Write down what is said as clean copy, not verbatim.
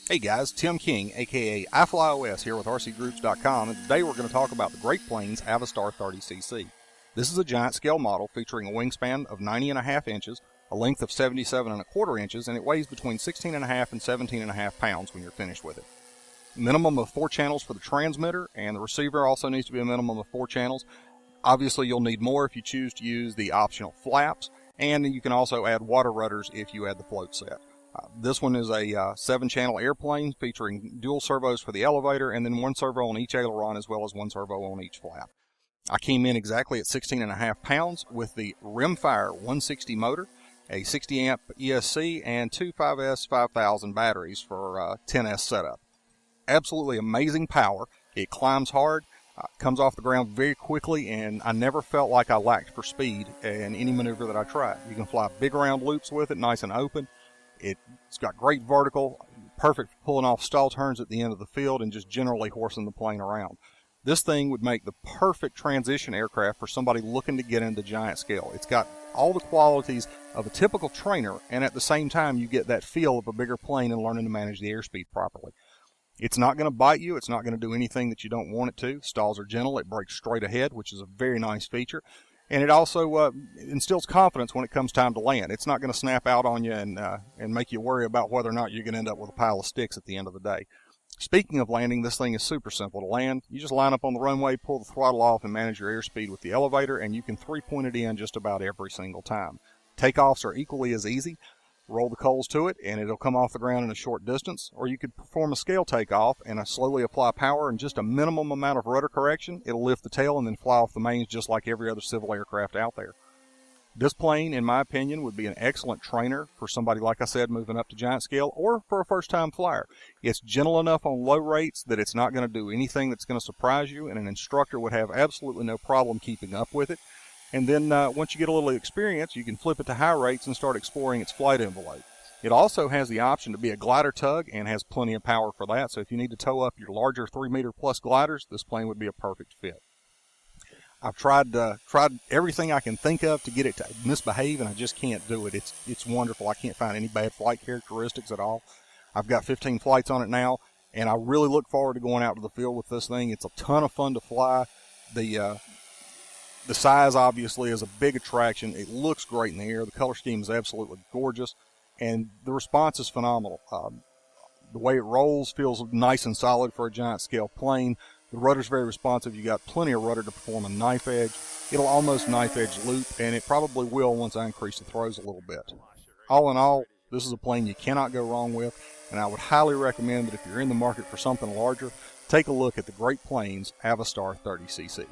Hey guys, Tim King, aka iFlyOS here with RCGroups.com, and today we're going to talk about the Great Planes Avistar 30cc. This is a giant scale model featuring a wingspan of 90.5 inches, a length of 77.25 inches, and it weighs between 16.5 and 17.5 pounds when you're finished with it. Minimum of 4 channels for the transmitter, and the receiver also needs to be a minimum of 4 channels. Obviously you'll need more if you choose to use the optional flaps, and you can also add water rudders if you add the float set. This one is a 7-channel airplane featuring dual servos for the elevator and then 1 servo on each aileron as well as 1 servo on each flap. I came in exactly at 16.5 pounds with the Rimfire 160 motor, a 60 amp ESC, and 2 5S 5000 batteries for 10S setup. Absolutely amazing power. It climbs hard, comes off the ground very quickly, and I never felt like I lacked for speed in any maneuver that I tried. You can fly big round loops with it, nice and open. It's got great vertical, perfect for pulling off stall turns at the end of the field and just generally horsing the plane around. This thing would make the perfect transition aircraft for somebody looking to get into giant scale. It's got all the qualities of a typical trainer, and at the same time you get that feel of a bigger plane and learning to manage the airspeed properly. It's not going to bite you. It's not going to do anything that you don't want it to. Stalls are gentle. It brakes straight ahead, which is a very nice feature. And it also instills confidence when it comes time to land. It's not going to snap out on you and make you worry about whether or not you're going to end up with a pile of sticks at the end of the day. Speaking of landing, this thing is super simple to land. You just line up on the runway, pull the throttle off, and manage your airspeed with the elevator, and you can 3-point it in just about every single time. Takeoffs are equally as easy. Roll the coals to it, and it'll come off the ground in a short distance, or you could perform a scale takeoff and slowly apply power and just a minimum amount of rudder correction. It'll lift the tail and then fly off the mains just like every other civil aircraft out there. This plane, in my opinion, would be an excellent trainer for somebody, like I said, moving up to giant scale, or for a first-time flyer. It's gentle enough on low rates that it's not going to do anything that's going to surprise you, and an instructor would have absolutely no problem keeping up with it. And then once you get a little experience, you can flip it to high rates and start exploring its flight envelope. It also has the option to be a glider tug and has plenty of power for that. So if you need to tow up your larger 3-meter plus gliders, this plane would be a perfect fit. I've tried everything I can think of to get it to misbehave, and I just can't do it. It's wonderful. I can't find any bad flight characteristics at all. I've got 15 flights on it now, and I really look forward to going out to the field with this thing. It's a ton of fun to fly. The size, obviously, is a big attraction. It looks great in the air. The color scheme is absolutely gorgeous, and the response is phenomenal. The way it rolls feels nice and solid for a giant scale plane. The rudder's very responsive. You got plenty of rudder to perform a knife edge. It'll almost knife edge loop, and it probably will once I increase the throws a little bit. All in all, this is a plane you cannot go wrong with, and I would highly recommend that if you're in the market for something larger, take a look at the Great Planes Avistar 30cc.